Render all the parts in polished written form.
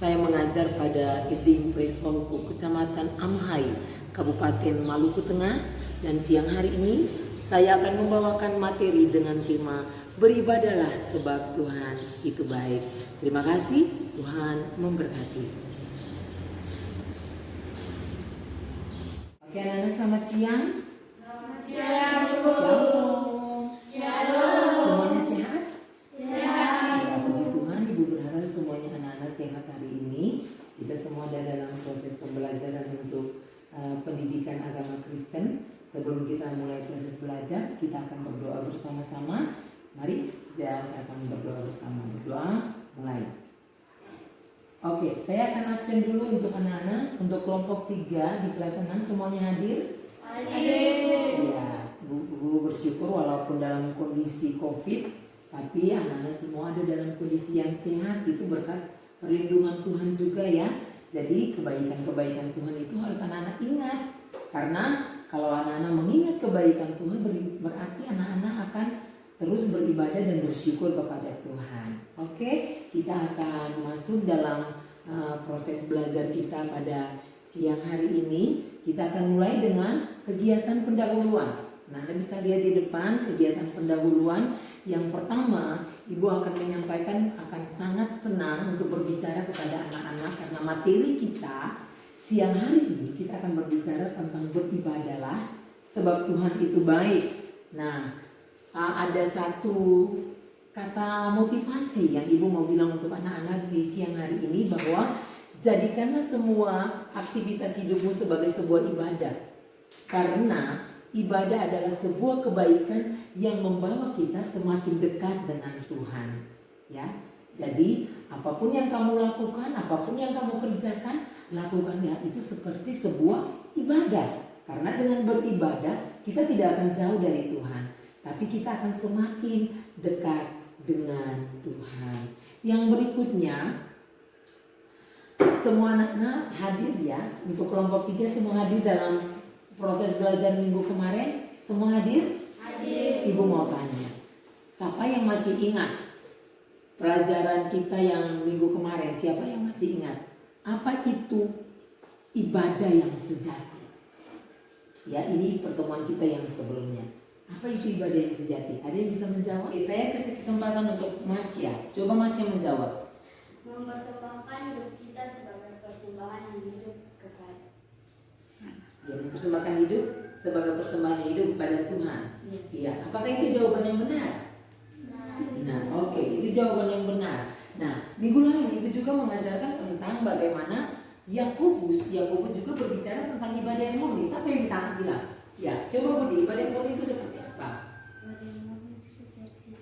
Saya mengajar pada SD Impres Waluku, Kecamatan Amhai, Kabupaten Maluku Tengah, dan siang hari ini saya akan membawakan materi dengan tema Beribadalah sebab Tuhan itu baik. Terima kasih, Tuhan memberkati. Oke anak-anak, selamat siang. Selamat siang, Ibu. Shalom. Shalom. Semuanya sehat? Sehat. Ya, puji Tuhan, Ibu berharap semuanya anak-anak sehat hari ini. Kita semua ada dalam proses pembelajaran untuk pendidikan agama Kristen. Sebelum kita mulai proses belajar, kita akan berdoa bersama-sama. Mari kita akan berdoa bersama. Berdoa, mulai. Oke, saya akan absen dulu untuk anak-anak. Untuk kelompok 3 di kelas 6 semuanya hadir? Hadir. Ya, Bu bersyukur walaupun dalam kondisi COVID, tapi anak-anak semua ada dalam kondisi yang sehat. Itu berkat perlindungan Tuhan juga ya. Jadi kebaikan-kebaikan Tuhan itu harus anak-anak ingat. Karena kalau anak-anak mengingat kebaikan Tuhan, berarti anak-anak akan terus beribadah dan bersyukur kepada Tuhan. Oke, kita akan masuk dalam proses belajar kita pada siang hari ini. Kita akan mulai dengan kegiatan pendahuluan. Nah, Anda bisa lihat di depan kegiatan pendahuluan. Yang pertama, Ibu akan menyampaikan, akan sangat senang untuk berbicara kepada anak-anak karena materi kita siang hari ini kita akan berbicara tentang beribadalah sebab Tuhan itu baik. Nah, ada satu kata motivasi yang Ibu mau bilang untuk anak-anak di siang hari ini, bahwa jadikanlah semua aktivitas hidupmu sebagai sebuah ibadah. Karena ibadah adalah sebuah kebaikan yang membawa kita semakin dekat dengan Tuhan. Ya, jadi apapun yang kamu lakukan, apapun yang kamu kerjakan, lakukanlah itu seperti sebuah ibadah. Karena dengan beribadah kita tidak akan jauh dari Tuhan, tapi kita akan semakin dekat dengan Tuhan. Yang berikutnya, semua anak-anak hadir ya. Untuk kelompok 3 semua hadir dalam proses belajar minggu kemarin. Semua hadir? Hadir. Ibu mau tanya, siapa yang masih ingat pelajaran kita yang minggu kemarin? Siapa yang masih ingat? Apa itu ibadah yang sejati? Ya, ini pertemuan kita yang sebelumnya. Apa itu ibadah yang sejati? Ada yang bisa menjawab? Saya kasih kesempatan untuk Marsya. Coba Marsya menjawab. Mempersembahkan hidup kita sebagai persembahan yang hidup kepada. Ya, mempersembahkan hidup sebagai persembahan hidup kepada Tuhan. Iya. Apakah itu jawaban yang benar? Nah, oke, itu jawaban yang benar. Nah, minggu lalu Ibu juga mengajarkan tentang bagaimana Yakobus juga berbicara tentang ibadah yang murni. Siapa yang bisa bilang? Ya, coba Budi, ibadah yang murni itu seperti apa? Ibadah yang murni seperti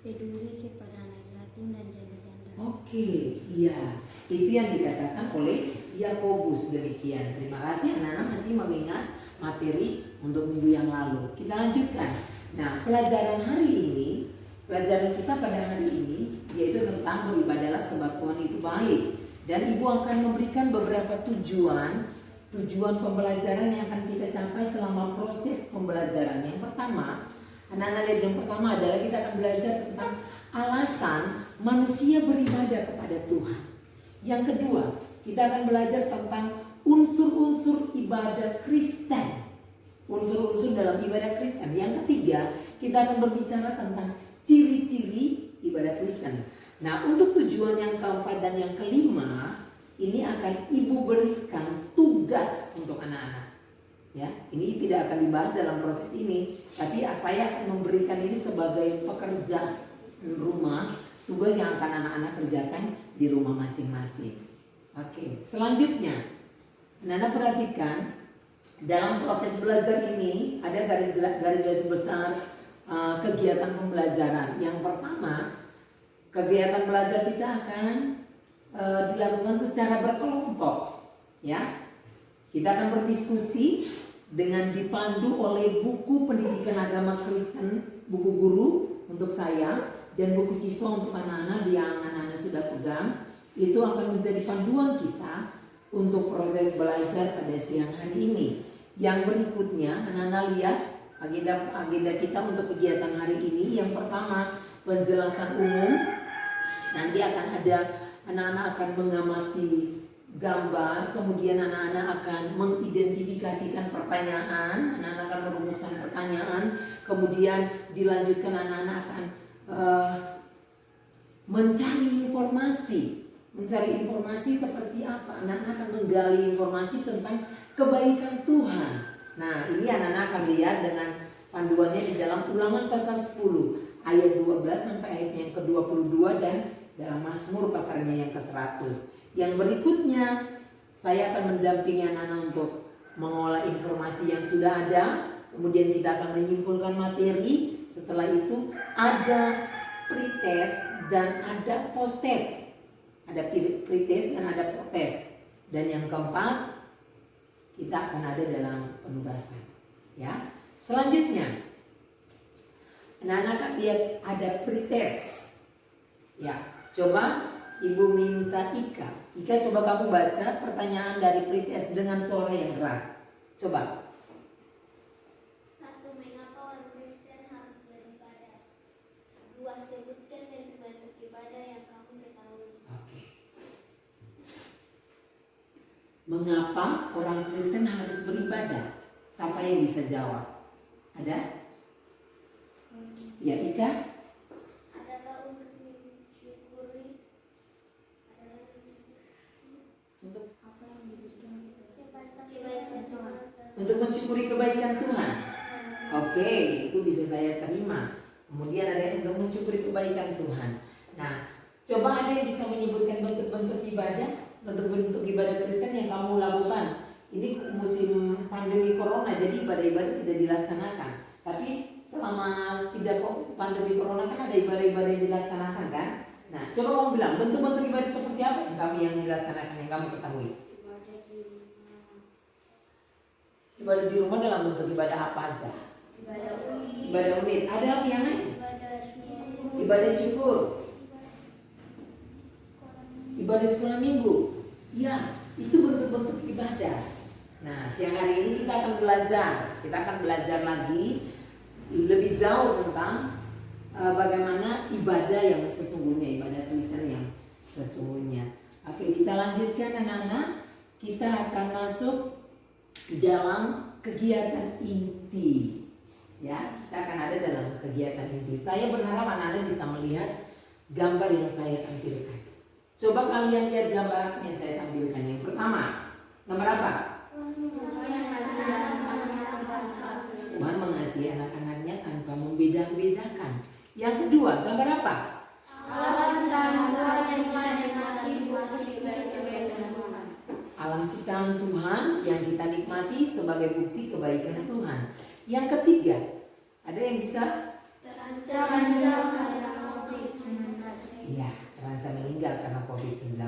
peduli kepada anak yatim dan janda-janda. Oke, iya. Itu yang dikatakan oleh Yakobus demikian. Terima kasih anak-anak masih mengingat materi untuk minggu yang lalu. Kita lanjutkan. Nah, pelajaran kita pada hari ini yaitu tentang beribadalah sebab Tuhan itu baik. Dan Ibu akan memberikan beberapa tujuan pembelajaran yang akan kita capai selama proses pembelajaran. Yang pertama, anak-anak lihat, yang pertama adalah kita akan belajar tentang alasan manusia beribadah kepada Tuhan. Yang kedua, kita akan belajar tentang unsur-unsur ibadah Kristen. Unsur-unsur dalam ibadah Kristen. Yang ketiga, kita akan berbicara tentang ciri-ciri ibadah Kristen. Nah, untuk tujuan yang keempat dan yang kelima, ini akan Ibu berikan tugas untuk anak-anak. Ya, ini tidak akan dibahas dalam proses ini, tapi saya akan memberikan ini sebagai pekerja rumah, tugas yang akan anak-anak kerjakan di rumah masing-masing. Oke, selanjutnya, anak-anak perhatikan dalam proses belajar ini ada garis besar kegiatan pembelajaran. Yang pertama, kegiatan belajar kita akan dilakukan secara berkelompok, ya. Kita akan berdiskusi dengan dipandu oleh buku pendidikan agama Kristen, buku guru untuk saya dan buku siswa untuk anak-anak yang anak-anak sudah pegang. Itu akan menjadi panduan kita untuk proses belajar pada siang hari ini. Yang berikutnya, anak-anak lihat agenda kita untuk kegiatan hari ini. Yang pertama, penjelasan umum. Nanti akan ada anak-anak akan mengamati gambar, kemudian anak-anak akan mengidentifikasikan pertanyaan, anak-anak akan merumuskan pertanyaan, kemudian dilanjutkan anak-anak akan mencari informasi seperti apa. Anak-anak akan menggali informasi tentang kebaikan Tuhan. Nah, ini anak-anak akan lihat dengan panduannya di dalam Ulangan pasal 10 ayat 12 sampai ayat yang ke-22 dan dalam Mazmur pasalnya yang ke-100. Yang berikutnya saya akan mendampingi anak-anak untuk mengolah informasi yang sudah ada. Kemudian kita akan menyimpulkan materi. Setelah itu ada pretest dan ada post-test. Ada pretest dan ada post-test. Dan yang keempat, kita akan ada dalam penugasan. Ya. Selanjutnya, anak-anak akan lihat ada pretest. Ya, coba Ibu minta Ika coba kamu baca pertanyaan dari pretest dengan suara yang keras. Coba. 1. Mengapa orang Kristen harus beribadah? 2. Sebutkan bentuk-bentuk ibadah yang kamu ketahui. Oke. Mengapa orang Kristen harus beribadah? Siapa yang bisa jawab? Ada? Ya, Ika? Adalah untuk mensyukuri. Untuk Apa yang diberikan kebaikan Tuhan. Untuk mensyukuri kebaikan Tuhan. Oke, itu bisa saya terima. Kemudian ada yang untuk mensyukuri kebaikan Tuhan. Nah, coba ada yang bisa menyebutkan bentuk-bentuk ibadah Kristen yang kamu lakukan. Ini musim pandemi corona, jadi ibadah-ibadah tidak dilaksanakan. Tapi selama tidak pandemi corona kan ada ibadah-ibadah yang dilaksanakan kan? Nah, coba kamu bilang bentuk-bentuk ibadah seperti apa yang dilaksanakan, yang kamu ketahui? Ibadah di rumah dalam bentuk ibadah apa aja? Ibadah unit. Ada lagi yang lain? Ibadah syukur. Ibadah sekolah minggu. Ya, itu bentuk-bentuk ibadah. Nah, siang hari ini kita akan belajar lagi lebih jauh tentang bagaimana ibadah yang sesungguhnya, ibadah Kristen yang sesungguhnya. Oke, kita lanjutkan anak-anak. Kita akan masuk dalam kegiatan inti. Ya, kita akan ada dalam kegiatan inti. Saya berharap anak-anak bisa melihat gambar yang saya tampilkan. Coba kalian lihat gambar apa yang saya tampilkan. Yang pertama, gambar apa? Tuhan mengasihi anak-anaknya tanpa membeda-bedakan. Yang kedua, gambar apa? Alam ciptaan Tuhan yang kita nikmati sebagai bukti kebaikan Tuhan. Yang ketiga, ada yang bisa? Iya, terancam meninggal karena COVID-19.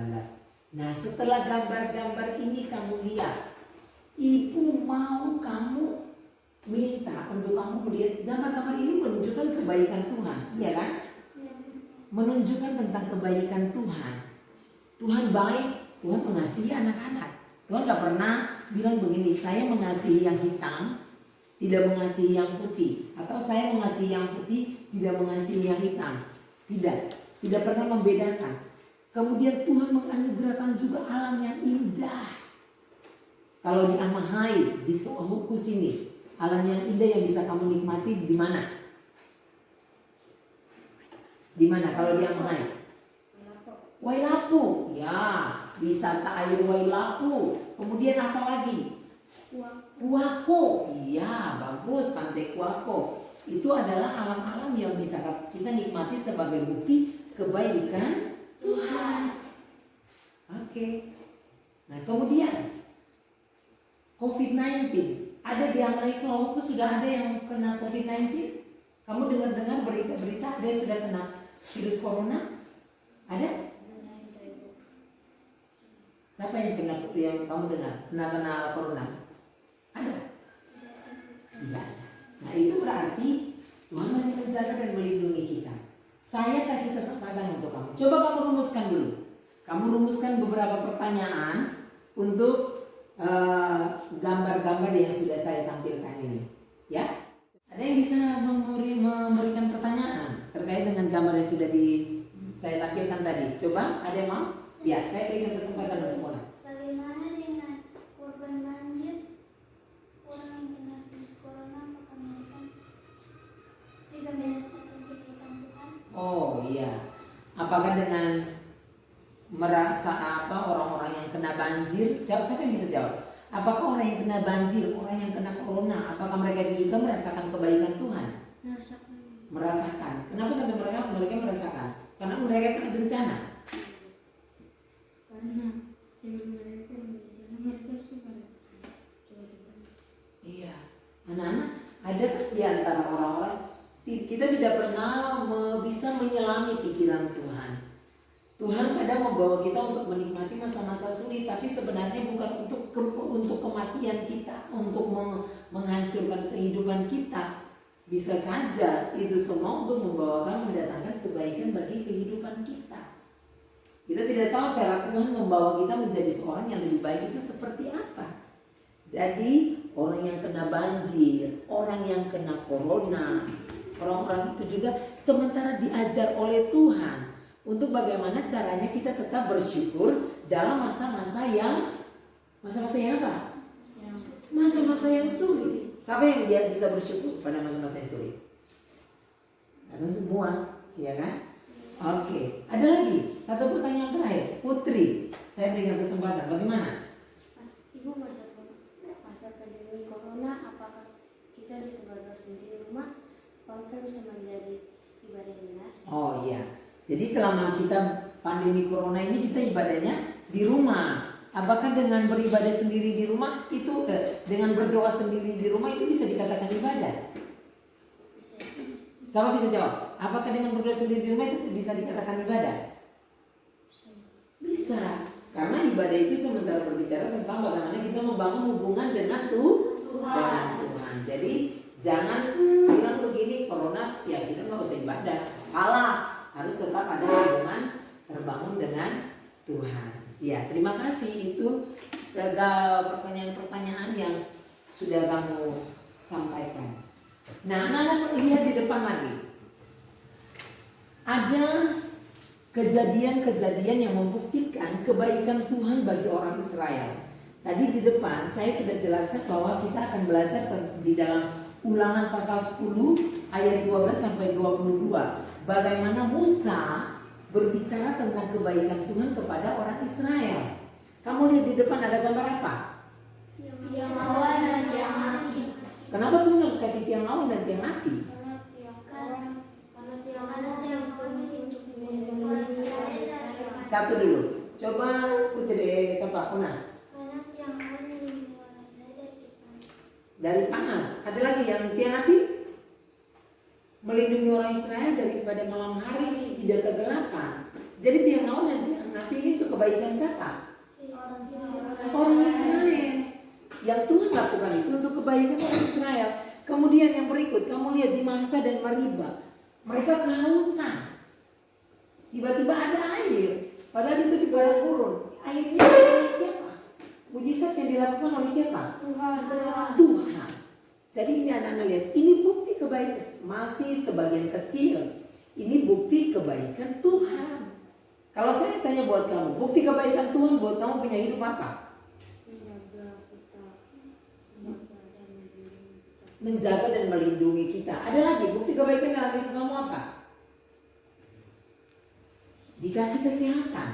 Nah, setelah gambar-gambar ini kamu lihat, Ibu mau kamu minta untuk kamu melihat gambar-gambar ini menunjukkan kebaikan Tuhan, iya kan? Menunjukkan tentang kebaikan Tuhan. Tuhan baik, Tuhan mengasihi anak-anak. Tuhan gak pernah bilang begini, saya mengasihi yang hitam, tidak mengasihi yang putih. Atau saya mengasihi yang putih, tidak mengasihi yang hitam. Tidak pernah membedakan. Kemudian Tuhan menganugerahkan juga alam yang indah. Kalau di Amahai, di Sohukus ini, alam yang indah yang bisa kamu nikmati di mana? Di mana kalau di Amahai? Wailapu, ya, wisata air Wailapu. Kemudian apa lagi? Kuako, iya, bagus, Pantai Kuako. Itu adalah alam-alam yang bisa kita nikmati sebagai bukti kebaikan Tuhan. Oke. Nah, kemudian COVID-19. Ada di Amai Soloku sudah ada yang kena COVID-19? Kamu dengar-dengar berita-berita ada yang sudah kena virus corona? Ada? Siapa yang kamu dengar? Kena corona? Ada? Tidak ada. Nah, itu berarti Tuhan masih menjaga dan melindungi kita. Saya kasih kesempatan untuk kamu. Coba kamu rumuskan dulu. Kamu rumuskan beberapa pertanyaan untuk gambar-gambar yang sudah saya tampilkan ini, ya. Ada yang bisa memberikan pertanyaan terkait dengan gambar yang sudah saya tampilkan tadi. Coba ada yang mau? Ya, saya berikan kesempatan untuk orang. Bagaimana dengan korban banjir? Orang yang kena virus corona, apakah mereka juga merasakan kebaikan Tuhan? Oh iya. Apakah dengan merasa apa orang-orang yang kena banjir? Jawab, siapa yang bisa jawab? Apakah orang yang kena banjir, orang yang kena corona, apakah mereka juga merasakan kebaikan Tuhan? Merasakan. Kenapa sampai mereka merasakan? Karena mereka kena bencana. Iya. Anak-anak, ada kan di antara orang-orang kita tidak pernah bisa menyelami pikiran Tuhan. Tuhan kadang membawa kita untuk menikmati masa-masa sulit, tapi sebenarnya bukan untuk kematian kita, untuk menghancurkan kehidupan kita. Bisa saja itu semua untuk membawakan, mendatangkan kebaikan bagi kehidupan kita. Kita tidak tahu cara Tuhan membawa kita menjadi seorang yang lebih baik itu seperti apa. Jadi orang yang kena banjir, orang yang kena corona, orang-orang itu juga sementara diajar oleh Tuhan untuk bagaimana caranya kita tetap bersyukur dalam masa-masa yang apa? Masa-masa yang sulit. Siapa yang dia bisa bersyukur pada masa-masa yang sulit? Karena semua, ya kan? Oke, ada lagi satu pertanyaan terakhir, Putri. Saya berikan kesempatan. Bagaimana? Ibu, masa pandemi corona, apakah kita bisa berdoa di rumah? Apakah bisa menjadi ibadah yang benar? Oh iya. Jadi selama kita pandemi corona ini kita ibadahnya di rumah. Apakah dengan beribadah sendiri di rumah itu dengan berdoa sendiri di rumah itu bisa dikatakan ibadah? Siapa bisa jawab? Apakah dengan berdoa sendiri di rumah itu bisa dikatakan ibadah? Bisa. Karena ibadah itu sementara berbicara tentang bagaimana kita membangun hubungan dengan Tuhan. Jadi jangan bilang begini, corona ya kita nggak usah ibadah. Salah. Harus tetap ada hubungan terbangun dengan Tuhan. Ya, terima kasih, itu pertanyaan-pertanyaan yang sudah kamu sampaikan. Nah, anak-anak lihat di depan lagi. Ada kejadian-kejadian yang membuktikan kebaikan Tuhan bagi orang Israel. Tadi di depan saya sudah jelaskan bahwa kita akan belajar di dalam Ulangan pasal 10 ayat 12 sampai 22. Bagaimana Musa berbicara tentang kebaikan Tuhan kepada orang Israel. Kamu lihat di depan ada gambar apa? Tiang awan dan tiang api. Kenapa Tuhan harus kasih tiang awan dan tiang api? Karena tiang awan untuk melindungi orang Israel dari Satu dulu. Coba Putri siapa? Una. Karena tiang awan melindungi orang Israel Dari panas. Ada lagi yang tiang api? Melindungi orang Israel daripada malam hari tidak kegelapan. Jadi tiang awan dan tiang api ini untuk kebaikan siapa? Orang Israel. Yang Tuhan lakukan itu untuk kebaikan orang Israel. Kemudian yang berikut, kamu lihat di Masa dan Mariba, mereka kehausan. Tiba-tiba ada air, padahal itu di padang gurun. Air ini adalah siapa? Mujizat yang dilakukan oleh siapa? Tuhan. Jadi ini anak-anak lihat, ini bukti kebaikan, masih sebagian kecil. Ini bukti kebaikan Tuhan. Kalau saya tanya buat kamu, bukti kebaikan Tuhan buat kamu punya hidup apa? Menjaga dan melindungi kita. Ada lagi, bukti kebaikan dalam hidup kamu apa? Dikasih kesehatan.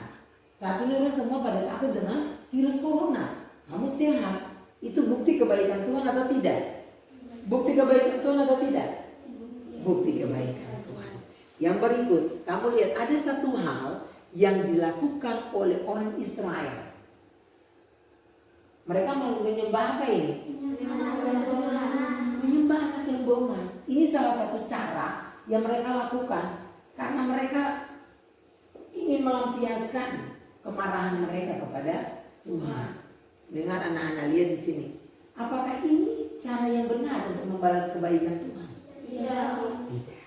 Saat ini orang semua pada takut dengan virus corona. Kamu sehat. Itu bukti kebaikan Tuhan atau tidak? Bukti kebaikan Tuhan atau tidak? Bukti kebaikan Tuhan. Yang berikut, kamu lihat ada satu hal yang dilakukan oleh orang Israel. Mereka menyembah apa ini? Menyembah anak lembu emas. Ini salah satu cara yang mereka lakukan karena mereka ingin melampiaskan kemarahan mereka kepada Tuhan. Dengar anak-anak, lihat di sini. Apakah ini cara yang benar untuk membalas kebaikan Tuhan? Tidak. Tidak.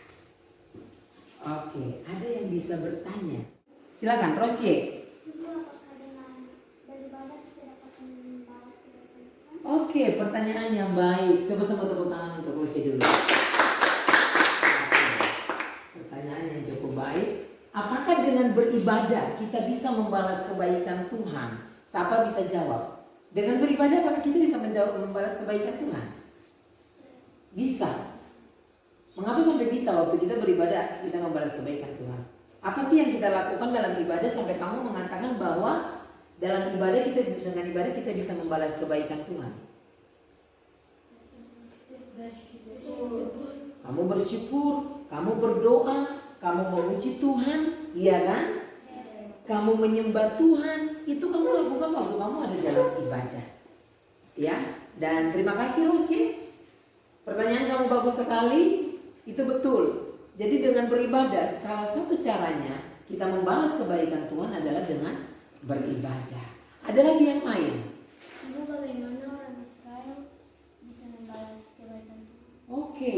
Oke, ada yang bisa bertanya? Silakan, Rosie. Ibu, apakah dengan beribadah kita dapat membalas kebaikan Tuhan? Oke, pertanyaan yang baik. Coba sama tepuk tangan untuk Rosie dulu. Pertanyaan yang cukup baik. Apakah dengan beribadah kita bisa membalas kebaikan Tuhan? Siapa bisa jawab? Dengan beribadah apakah kita bisa membalas kebaikan Tuhan? Bisa. Mengapa sampai bisa waktu kita beribadah kita membalas kebaikan Tuhan? Apa sih yang kita lakukan dalam ibadah sampai kamu mengatakan bahwa dalam ibadah dengan ibadah kita bisa membalas kebaikan Tuhan? Kamu bersyukur, kamu berdoa, kamu memuji Tuhan, iya kan? Kamu menyembah Tuhan, itu kamu lakukan waktu kamu ada dalam ibadah. Ya, dan terima kasih Rusi. Pertanyaan kamu bagus sekali, itu betul. Jadi dengan beribadah, salah satu caranya kita membalas kebaikan Tuhan adalah dengan beribadah. Ada lagi yang lain? Ibu, bagaimana orang Israel bisa membalas kebaikan Tuhan? Oke.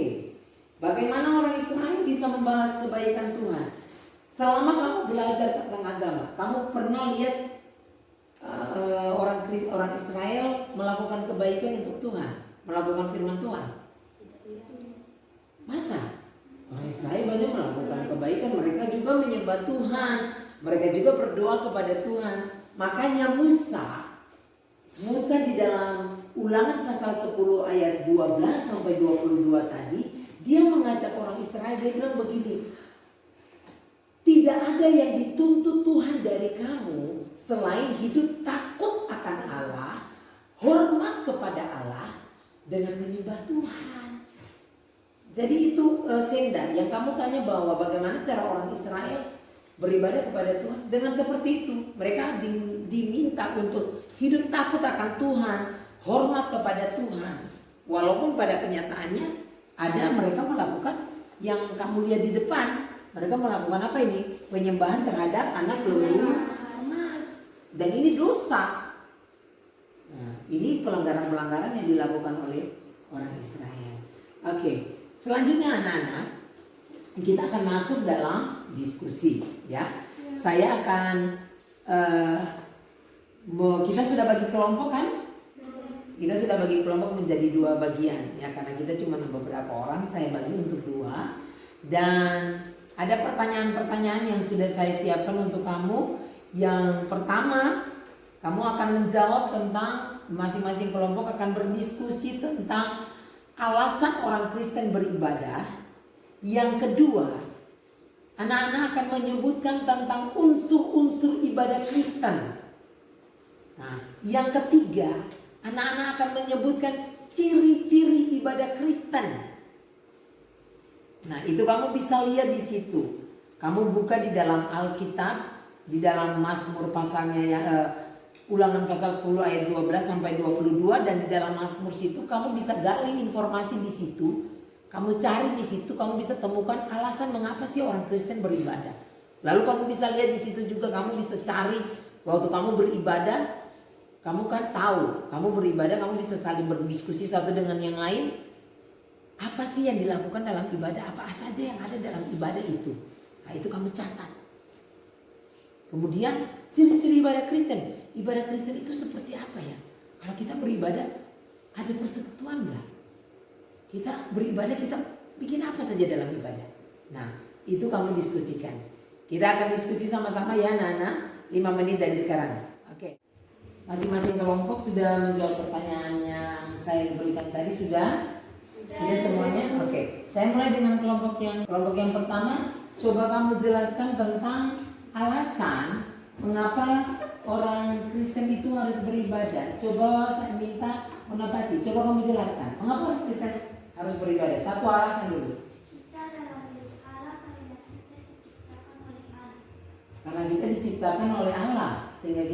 Bagaimana orang Israel bisa membalas kebaikan Tuhan? Selama kamu belajar tentang agama, kamu pernah lihat orang Israel melakukan kebaikan untuk Tuhan, melakukan firman Tuhan? Masa? Orang Israel banyak melakukan kebaikan, mereka juga menyembah Tuhan, mereka juga berdoa kepada Tuhan. Makanya Musa di dalam Ulangan pasal 10 ayat 12 sampai 22 tadi, dia mengajak orang Israel, dia bilang begini, tidak ada yang dituntut Tuhan dari kamu selain hidup takut akan Allah, hormat kepada Allah, dengan menyembah Tuhan. Jadi itu Senda yang kamu tanya bahwa bagaimana cara orang Israel beribadah kepada Tuhan. Dengan seperti itu mereka diminta untuk hidup takut akan Tuhan, hormat kepada Tuhan. Walaupun pada kenyataannya ada mereka melakukan yang kamu lihat di depan. Mereka melakukan apa ini? Penyembahan terhadap anak lulus emas. Dan ini dosa. Nah, ini pelanggaran-pelanggaran yang dilakukan oleh orang Israel. Oke, selanjutnya anak-anak, kita akan masuk dalam diskusi, ya. Saya akan kita sudah bagi kelompok kan? Kita sudah bagi kelompok menjadi 2 bagian, ya, karena kita cuma beberapa orang, saya bagi untuk 2. Dan ada pertanyaan-pertanyaan yang sudah saya siapkan untuk kamu. Yang pertama, kamu akan menjawab tentang, masing-masing kelompok akan berdiskusi tentang alasan orang Kristen beribadah. Yang kedua, anak-anak akan menyebutkan tentang unsur-unsur ibadah Kristen. Nah, yang ketiga, anak-anak akan menyebutkan ciri-ciri ibadah Kristen. Nah, itu kamu bisa lihat di situ. Kamu buka di dalam Alkitab, di dalam Mazmur pasalnya Ulangan pasal 10 ayat 12 sampai 22, dan di dalam Mazmur situ kamu bisa gali informasi di situ. Kamu cari di situ, kamu bisa temukan alasan mengapa sih orang Kristen beribadah. Lalu kamu bisa lihat di situ juga, kamu bisa cari waktu kamu beribadah, kamu kan tahu, kamu beribadah, kamu bisa saling berdiskusi satu dengan yang lain. Apa sih yang dilakukan dalam ibadah? Apa saja yang ada dalam ibadah itu? Nah, itu kamu catat. Kemudian ciri-ciri ibadah Kristen. Ibadah Kristen itu seperti apa ya? Kalau kita beribadah, ada persekutuan enggak? Kita beribadah, kita bikin apa saja dalam ibadah? Nah, itu kamu diskusikan. Kita akan diskusi sama-sama ya, Nana. 5 menit dari sekarang. Oke. Masing-masing kelompok sudah menjawab pertanyaan yang saya berikan tadi, sudah? Sudah semuanya? Oke. Saya mulai dengan kelompok yang pertama. Coba kamu jelaskan tentang alasan mengapa orang Kristen itu harus beribadah. Coba saya minta Munapati, coba kamu jelaskan mengapa orang Kristen harus beribadah. Satu alasan dulu. Kita adalah milik Allah karena kita diciptakan oleh Allah. Karena kita diciptakan oleh Allah, sehingga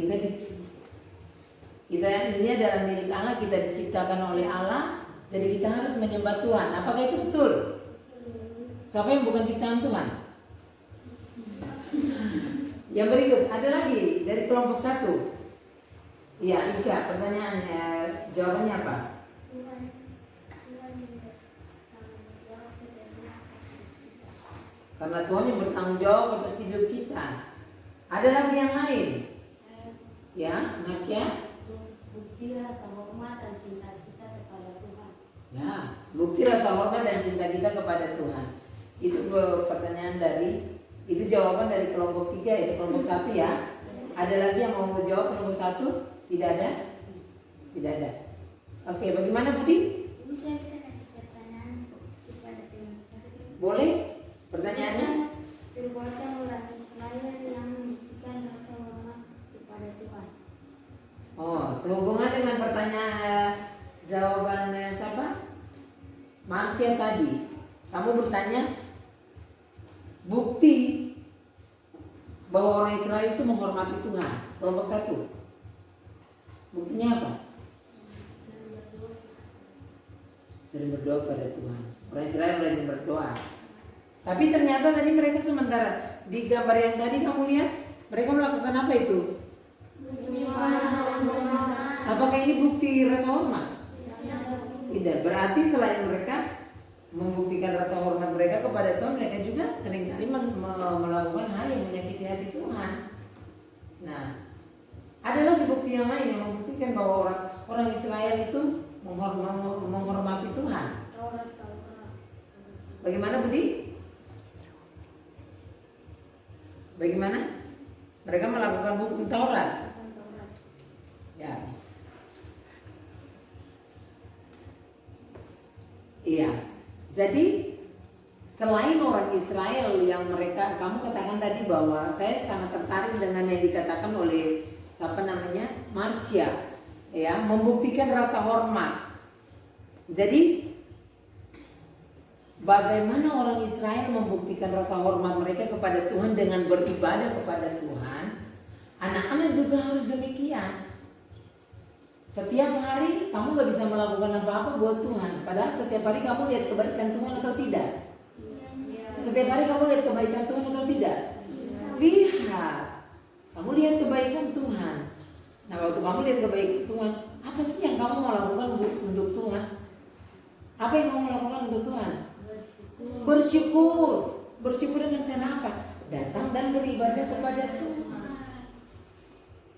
kita ini adalah milik Allah, kita diciptakan oleh Allah. Jadi kita harus menyembah Tuhan. Apakah itu betul? Siapa yang bukan ciptaan Tuhan? Yang berikut, ada lagi dari kelompok 1. Iya, Ika, pertanyaannya, jawabannya apa? Tuhan yang bertanggung jawab sebenarnya atas kita. Karena Tuhan yang bertanggung jawab atas hidup kita. Ada lagi yang lain? Ya, Nasya? Bukti rasa hormat dan cinta kita kepada Tuhan. Ya, bukti rasa hormat dan cinta kita kepada Tuhan. Itu pertanyaan dari Itu jawaban dari kelompok 3, itu kelompok 1 ya. Ada lagi yang mau menjawab kelompok 1? Tidak ada? Tidak ada. Oke, bagaimana Budi? Ibu, saya bisa kasih pertanyaan kepada tim. Boleh? Pertanyaannya? Perbuatan orang Israel yang membuktikan rasa hormat kepada Tuhan. Oh, sehubungan dengan pertanyaan jawabannya siapa? Marsha tadi. Kamu bertanya bukti bahwa orang Israel itu menghormati Tuhan. Kelompok 1. Buktinya apa? Sering berdoa pada Tuhan. Orang Israel rajin berdoa. Tapi ternyata tadi mereka sementara di gambar yang tadi kamu lihat, mereka melakukan apa itu? Apakah ini bukti rasa hormat? Tidak. Berarti selain mereka membuktikan rasa hormat mereka kepada Tuhan, mereka juga seringkali melakukan hal yang menyakiti hati Tuhan. Nah, ada lagi bukti yang lain yang membuktikan bahwa orang Israel itu menghormati Tuhan. Bagaimana Budi? Bagaimana? Mereka melakukan hukum Taurat. Ya, bisa. Iya. Jadi selain orang Israel yang mereka, kamu katakan tadi bahwa saya sangat tertarik dengan yang dikatakan oleh siapa namanya? Marsha, ya, membuktikan rasa hormat. Jadi bagaimana orang Israel membuktikan rasa hormat mereka kepada Tuhan dengan beribadah kepada Tuhan? Anak-anak juga harus demikian. Setiap hari kamu gak bisa melakukan apa-apa buat Tuhan. Padahal setiap hari kamu lihat kebaikan Tuhan atau tidak? Setiap hari kamu lihat kebaikan Tuhan atau tidak? Lihat. Kamu lihat kebaikan Tuhan. Nah, waktu kamu lihat kebaikan Tuhan, apa sih yang kamu mau lakukan untuk Tuhan? Apa yang kamu lakukan untuk Tuhan? Bersyukur. Bersyukur dengan cara apa? Datang dan beribadah kepada Tuhan.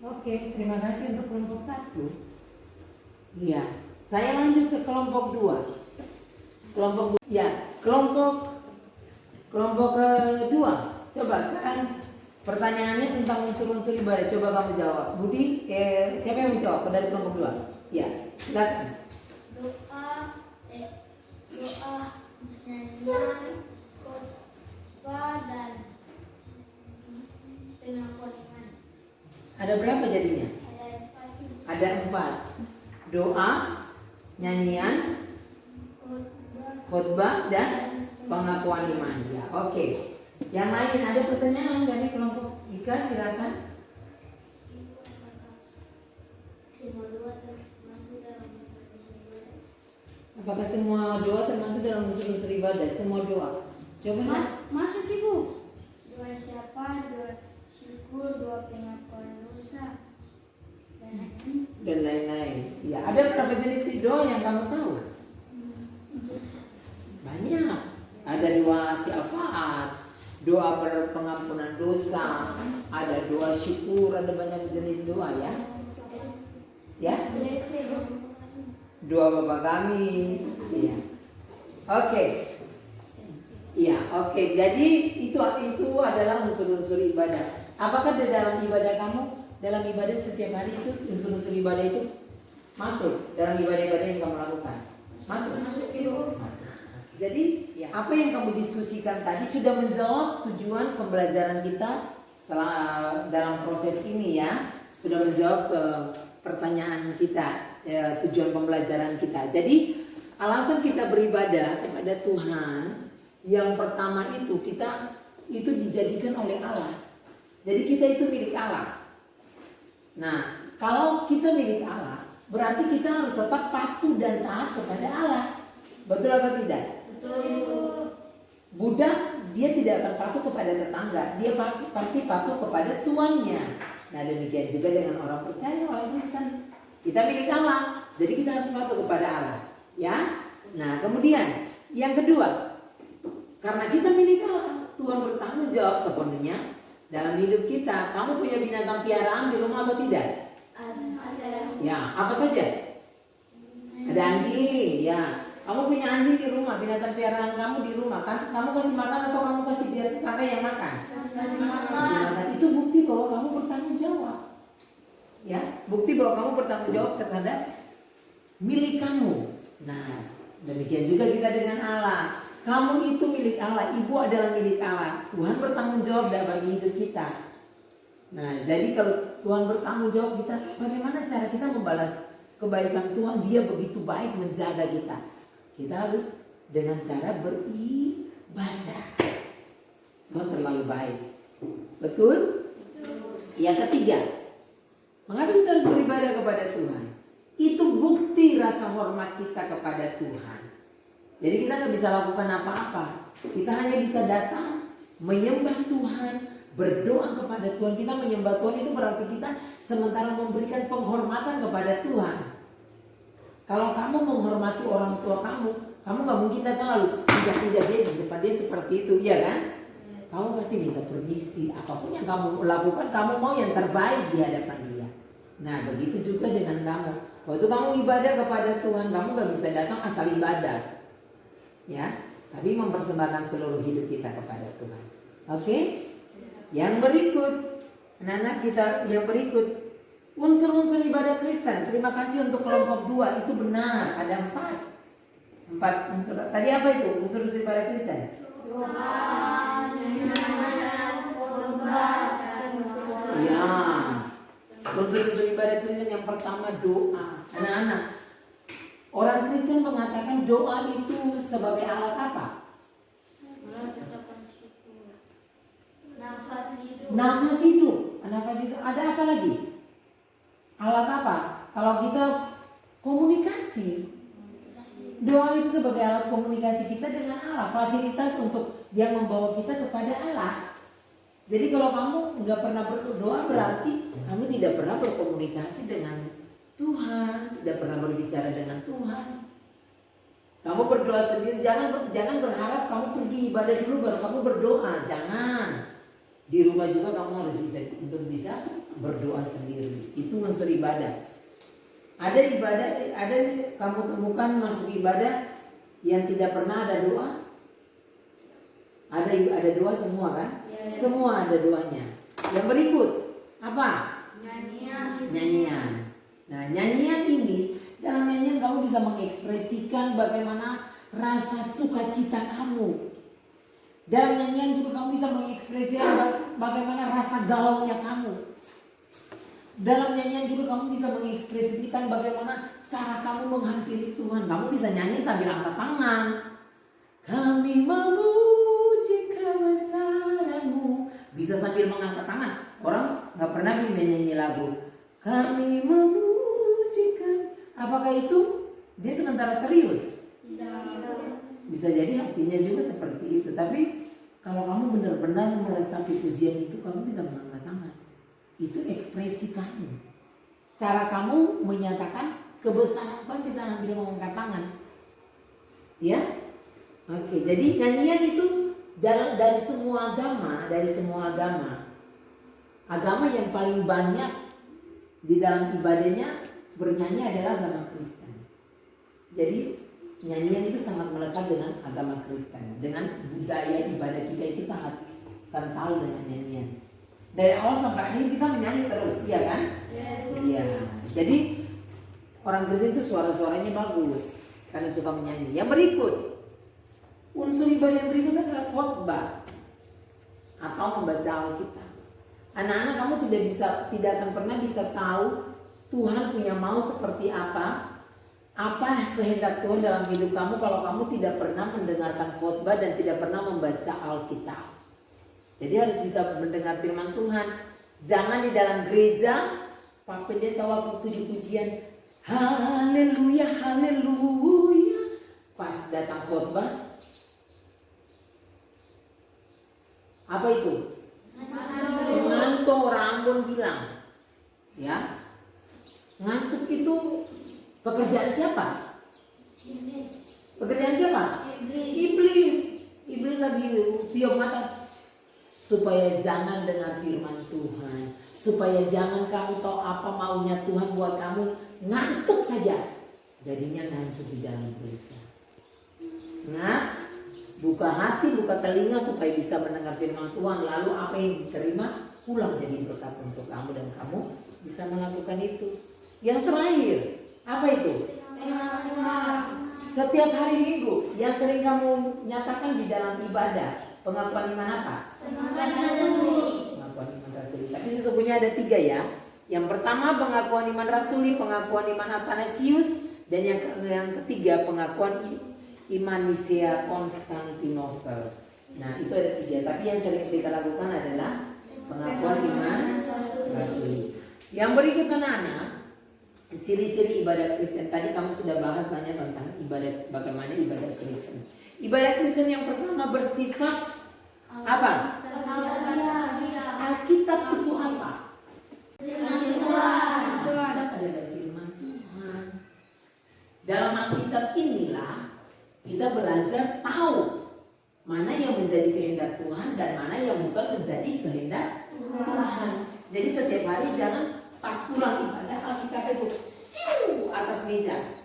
Oke, terima kasih untuk kelompok 1. Iya, saya lanjut ke kelompok 2. Kelompok kedua. Coba sekarang pertanyaannya tentang unsur-unsur ibadah. Coba kamu jawab. Budi, siapa yang menjawab dari kelompok 2? Ya, silakan. Doa, nyanyian, khotbah dan pengakuan iman. Ada berapa jadinya? Ada 4. Doa, nyanyian, khotbah dan pengakuan iman. Ya, oke. Yang lain ada pertanyaan dari kelompok Ika, silakan. Apakah semua doa termasuk dalam unsur-unsur ibadah? Semua doa. Coba. Masuk Ibu. Doa siapa? Doa syukur, doa pengakuan dosa, dan lain-lain. Ya, ada berapa jenis doa yang kamu tahu? Banyak. Ada doa syafaat, doa pengampunan dosa, ada doa syukur, ada banyak jenis doa ya. Ya? Doa Bapa kami. Iya. Oke. Iya, oke. Jadi itu adalah unsur-unsur ibadah. Apakah di dalam ibadah kamu, dalam ibadah setiap hari itu unsur-unsur ibadah itu masuk dalam ibadah-ibadah yang kamu lakukan? Masuk. Masuk. Jadi apa yang kamu diskusikan tadi sudah menjawab tujuan pembelajaran kita dalam proses ini ya. Sudah menjawab pertanyaan kita, tujuan pembelajaran kita. Jadi alasan kita beribadah kepada Tuhan yang pertama itu kita itu dijadikan oleh Allah. Jadi kita itu milik Allah. Nah, kalau kita milik Allah, berarti kita harus tetap patuh dan taat kepada Allah. Betul atau tidak? Betul. Budak dia tidak akan patuh kepada tetangga, dia pasti patuh kepada tuannya. Nah, demikian juga dengan orang percaya, orang Kristen. Kita milik Allah, jadi kita harus patuh kepada Allah, ya. Nah, kemudian yang kedua, karena kita milik Allah, Tuhan bertanggung jawab sepenuhnya dalam hidup kita. Kamu punya binatang piaraan di rumah atau tidak? Ada. Ya, apa saja? Ada anjing, ya. Kamu punya anjing di rumah, binatang piaraan kamu di rumah kan? Kamu kasih makan atau kamu kasih biar kakak yang makan? Kasih makan. Itu bukti bahwa kamu bertanggung jawab. Ya, bukti bahwa kamu bertanggung jawab terhadap milik kamu. Nah, demikian juga kita dengan Allah. Kamu itu milik Allah, ibu adalah milik Allah. Tuhan bertanggung jawab dalam hidup kita. Nah, jadi kalau Tuhan bertanggung jawab kita, bagaimana cara kita membalas kebaikan Tuhan? Dia begitu baik menjaga kita. Kita harus dengan cara beribadah. Tuhan terlalu baik. Betul? Yang ketiga, mengapa kita harus beribadah kepada Tuhan? Itu bukti rasa hormat kita kepada Tuhan. Jadi kita nggak bisa lakukan apa-apa. Kita hanya bisa datang, menyembah Tuhan, berdoa kepada Tuhan. Kita menyembah Tuhan itu berarti kita sementara memberikan penghormatan kepada Tuhan. Kalau kamu menghormati orang tua kamu nggak mungkin datang lalu injak-injak dia di depan dia seperti itu, iya kan? Kamu pasti minta permisi. Apapun yang kamu lakukan, kamu mau yang terbaik di hadapan dia. Nah, begitu juga dengan kamu. Waktu kamu ibadah kepada Tuhan, kamu nggak bisa datang asal ibadah, ya. Tapi mempersembahkan seluruh hidup kita kepada Tuhan. Oke? Yang berikut, anak-anak kita yang berikut, unsur-unsur ibadah Kristen. Terima kasih untuk kelompok 2, itu benar. Ada 4 unsur. Tadi apa itu unsur-unsur ibadah Kristen? Doa, nyanyian, khotbah, dan Ya. Unsur-unsur ibadah Kristen yang pertama doa. Anak-anak, orang Kristen mengatakan doa itu sebagai alat apa? Nafas hidup. Ada apa lagi? Alat apa? Kalau kita komunikasi, doa itu sebagai alat komunikasi kita dengan Allah, fasilitas untuk yang membawa kita kepada Allah. Jadi kalau kamu nggak pernah berdoa, berarti kamu tidak pernah berkomunikasi dengan Tuhan, tidak pernah berbicara dengan Tuhan. Kamu berdoa sendiri, jangan berharap kamu pergi ibadah dulu baru kamu berdoa, jangan. Di rumah juga kamu harus bisa berdoa sendiri. Itu unsur ibadah. Ada kamu temukan masuk ibadah yang tidak pernah ada doa? Ada doa semua kan? Ya. Semua ada doanya. Yang berikut apa? Nyanyian. Nah, nyanyian ini, dalam nyanyian kamu bisa mengekspresikan bagaimana rasa sukacita kamu. Dalam nyanyian juga kamu bisa mengekspresikan bagaimana rasa galaunya kamu. Dalam nyanyian juga kamu bisa mengekspresikan bagaimana cara kamu menghampiri Tuhan. Kamu bisa nyanyi sambil angkat tangan. Kami memuji kebesaran-Mu. Bisa sambil mengangkat tangan. Orang nggak pernah menyanyi lagu Kami memujikan. Apakah itu dia sementara serius? Bisa jadi hatinya juga seperti itu. Tapi kalau kamu benar-benar meresapi pujian itu, kamu bisa mengangkat tangan. Itu ekspresi kamu. Cara kamu menyatakan kebesaran Tuhan bisa sambil mengangkat tangan. Ya? Oke, jadi nyanyian itu dari semua agama. Agama yang paling banyak di dalam ibadahnya bernyanyi adalah agama Kristen. Jadi nyanyian itu sangat melekat dengan agama Kristen. Dengan budaya ibadah kita itu sangat kental dengan nyanyian. Dari awal sampai akhir kita menyanyi terus, iya kan? Iya. Jadi orang Kristen itu suara-suaranya bagus karena suka menyanyi. Yang berikut, unsur ibadah yang berikut adalah khotbah atau membaca Alkitab. Anak-anak, kamu tidak akan pernah bisa tahu Tuhan punya mau seperti apa kehendak Tuhan dalam hidup kamu kalau kamu tidak pernah mendengarkan khotbah dan tidak pernah membaca Alkitab. Jadi harus bisa mendengar firman Tuhan. Jangan di dalam gereja Pak Pendeta waktu puji-pujian haleluya haleluya, pas datang khotbah apa itu? Ngantuk, orang Ambon bilang, ya, ngantuk itu pekerjaan siapa? Pekerjaan siapa? Iblis lagi tiup mata. Supaya jangan dengar firman Tuhan, supaya jangan kamu tahu apa maunya Tuhan buat kamu, ngantuk saja. Jadinya ngantuk di dalam gereja. Ingat, buka hati, buka telinga supaya bisa mendengar firman Tuhan. Lalu apa yang diterima pulang jadi berkat untuk kamu dan kamu bisa melakukan itu. Yang terakhir, apa itu? Setiap hari Minggu yang sering kamu nyatakan di dalam ibadah, pengakuan iman apa? Pengakuan iman rasuli. Tapi sesungguhnya ada 3 ya. Yang pertama pengakuan iman rasuli, pengakuan iman Athanasius, dan yang ketiga pengakuan iman Nicea Konstantinopel. Nah itu ada 3. Tapi yang sering kita lakukan adalah pengakuan iman rasuli. Yang berikut anak-anak, ciri-ciri ibadah Kristen. Tadi kamu sudah bahas banyak tentang ibadah, bagaimana ibadah Kristen. Ibadah Kristen yang pertama bersifat apa? Alkitab itu apa? Alkitab adalah firman Tuhan. Dalam Alkitab inilah kita belajar tahu mana yang menjadi kehendak Tuhan dan mana yang bukan menjadi kehendak Tuhan. Jadi setiap hari jangan pas pulang ibadah Alkitab itu siu atas meja.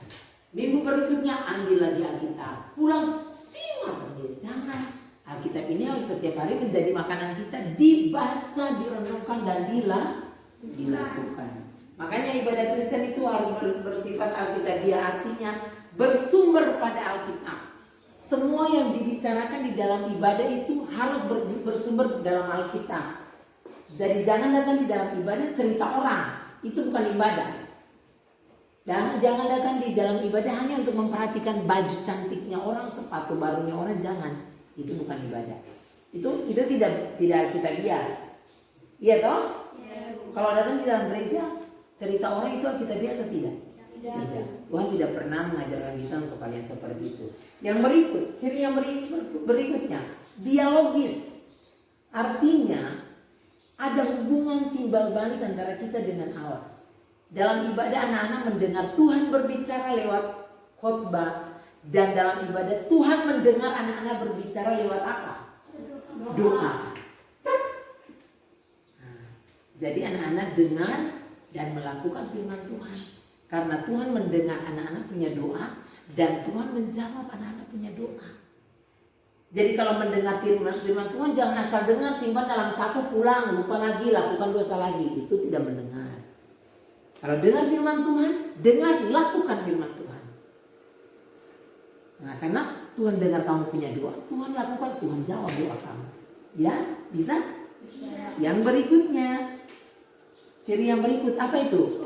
Minggu berikutnya ambil lagi Alkitab, pulang siu atas meja. Jangan. Alkitab ini harus setiap hari menjadi makanan kita, dibaca, direnungkan dan dilakukan. Makanya ibadah Kristen itu harus bersifat Alkitabiah, artinya bersumber pada Alkitab. Semua yang dibicarakan di dalam ibadah itu harus bersumber dalam Alkitab. Jadi jangan datang di dalam ibadah cerita orang, itu bukan ibadah. Dan jangan datang di dalam ibadah hanya untuk memperhatikan baju cantiknya orang, sepatu barunya orang, jangan. Itu bukan ibadah. Itu tidak Alkitabiah. Iya toh? Ya. Kalau datang di dalam gereja cerita orang itu Alkitabiah atau tidak? Tidak. Tuhan tidak pernah mengajarkan kita untuk kalian seperti itu. Yang berikut, ciri yang berikutnya, dialogis. Artinya ada hubungan timbal balik antara kita dengan Allah. Dalam ibadah anak-anak mendengar Tuhan berbicara lewat khotbah, dan dalam ibadah Tuhan mendengar anak-anak berbicara lewat apa? Doa. Nah, jadi anak-anak dengar dan melakukan firman Tuhan. Karena Tuhan mendengar anak-anak punya doa dan Tuhan menjawab anak-anak punya doa. Jadi kalau mendengar firman Tuhan jangan asal dengar, simpan dalam satu, pulang, lupa lagi, lakukan dosa lagi. Itu tidak mendengar. Kalau dengar firman Tuhan, dengar, lakukan firman Tuhan. Nah, karena Tuhan dengar kamu punya doa, Tuhan lakukan, Tuhan jawab doa kamu. Ya, bisa? Yang berikutnya, ciri yang berikut apa itu?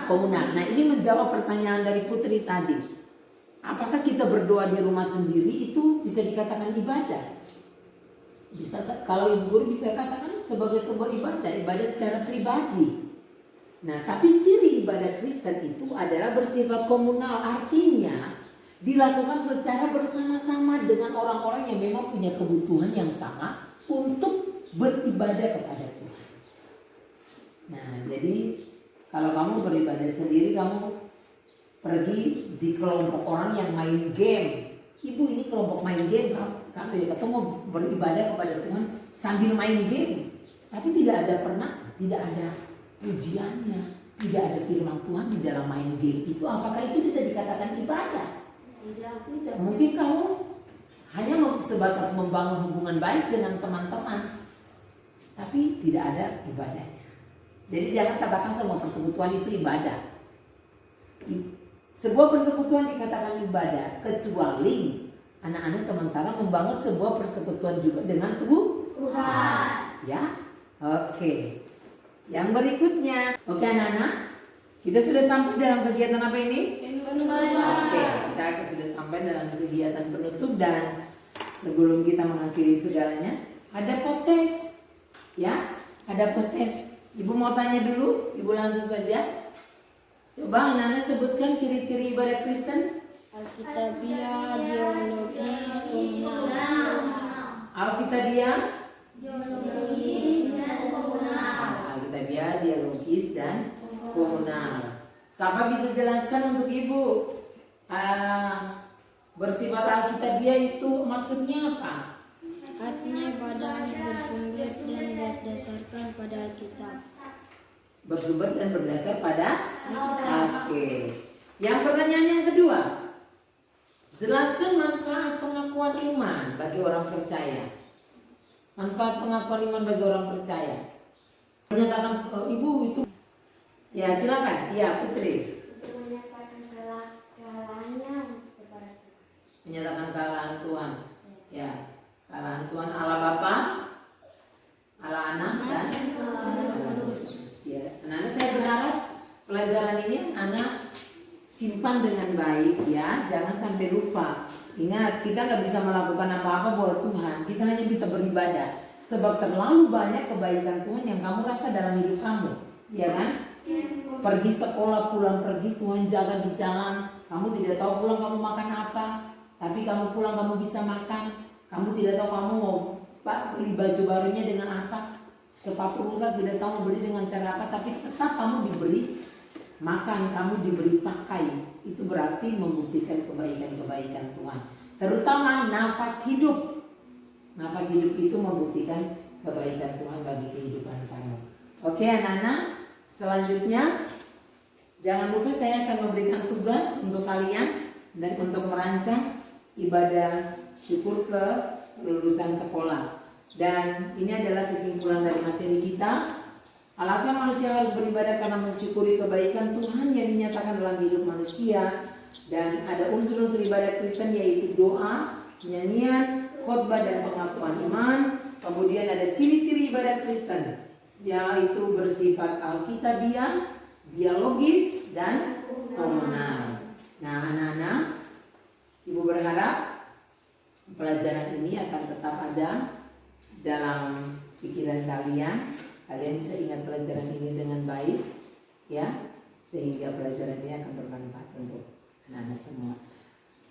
Komunal. Nah, ini menjawab pertanyaan dari Putri tadi. Apakah kita berdoa di rumah sendiri itu bisa dikatakan ibadah? Bisa, kalau ibu guru bisa katakan sebagai sebuah ibadah secara pribadi. Nah, tapi ciri ibadah Kristen itu adalah bersifat komunal, artinya dilakukan secara bersama-sama dengan orang-orang yang memang punya kebutuhan yang sama untuk beribadah kepada Tuhan. Nah, jadi kalau kamu beribadah sendiri, kamu pergi di kelompok orang yang main game. Ibu, ini kelompok main game, kamu ya ketemu beribadah kepada Tuhan sambil main game. Tapi tidak ada pujiannya, tidak ada firman Tuhan di dalam main game itu. Apakah itu bisa dikatakan ibadah? Tidak. Mungkin kamu hanya sebatas membangun hubungan baik dengan teman-teman, tapi tidak ada ibadahnya. Jadi jangan katakan semua persekutuan itu ibadah. Sebuah persekutuan dikatakan ibadah kecuali anak-anak sementara membangun sebuah persekutuan juga dengan Tuhan. Ya, oke. Yang berikutnya, oke anak-anak, kita sudah sampai dalam kegiatan apa ini? Oke, kita sudah sampai dalam kegiatan penutup, dan sebelum kita mengakhiri segalanya, ada post-test. Ya, ada post-test. Ibu mau tanya dulu, ibu langsung saja. Coba anak-anak sebutkan ciri-ciri ibadah Kristen. Alkitabiah, dialogis, komunal. Alkitabiah, Dialogis dan komunal. Alkitabiah, dialogis dan komunal. Siapa bisa jelaskan untuk ibu? Bersifat Alkitabiah itu maksudnya apa? Artinya ibadah harus bersumber dan berdasarkan pada Alkitab. Bersumber dan berdasar pada Alkitab. Oke. Yang pertanyaan yang kedua, Jelaskan manfaat pengakuan iman bagi orang percaya. Manfaat pengakuan iman bagi orang percaya. Menyatakan ibu itu. Ya silakan. Ya Putri. Untuk menyatakan kehalalannya kepada Tuhan. Menyatakan kealahan Tuhan. Ya, kealahan Tuhan Allah Bapa, Allah Anak dan Allah Kudus. Ya, anak-anak saya berharap pelajaran ini anak simpan dengan baik ya, jangan sampai lupa. Ingat, kita nggak bisa melakukan apa-apa buat Tuhan, kita hanya bisa beribadah. Sebab terlalu banyak kebaikan Tuhan yang kamu rasa dalam hidup kamu, ya kan? Pergi sekolah, pulang pergi, Tuhan jaga di jalan. Kamu tidak tahu pulang kamu makan apa, tapi kamu pulang kamu bisa makan. Kamu tidak tahu kamu mau beli baju barunya dengan apa, sepatu rusak tidak tahu beli dengan cara apa, tapi tetap kamu diberi makan, kamu diberi pakai. Itu berarti membuktikan kebaikan-kebaikan Tuhan. Terutama nafas hidup. Nafas hidup itu membuktikan kebaikan Tuhan bagi kehidupan kamu. Oke anak-anak, selanjutnya jangan lupa saya akan memberikan tugas untuk kalian dan untuk merancang ibadah syukur ke lulusan sekolah. Dan ini adalah kesimpulan dari materi kita. Alasan manusia harus beribadah karena mensyukuri kebaikan Tuhan yang dinyatakan dalam hidup manusia. Dan ada unsur-unsur ibadah Kristen yaitu doa, nyanyian, khotbah dan pengakuan iman. Kemudian ada ciri-ciri ibadah Kristen yaitu bersifat alkitabiah, dialogis dan komunal. Nah anak-anak, Ibu berharap pelajaran ini akan tetap ada dalam pikiran kalian. Kalian bisa ingat pelajaran ini dengan baik ya, sehingga pelajaran ini akan bermanfaat untuk anak-anak semua.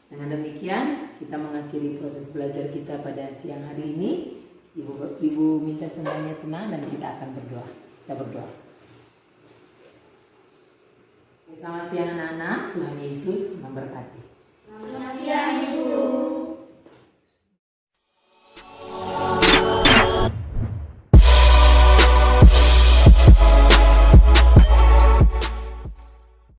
Dengan demikian kita mengakhiri proses belajar kita pada siang hari ini. Ibu minta semuanya tenang dan kita akan berdoa. Kita berdoa. Selamat siang anak-anak, Tuhan Yesus memberkati.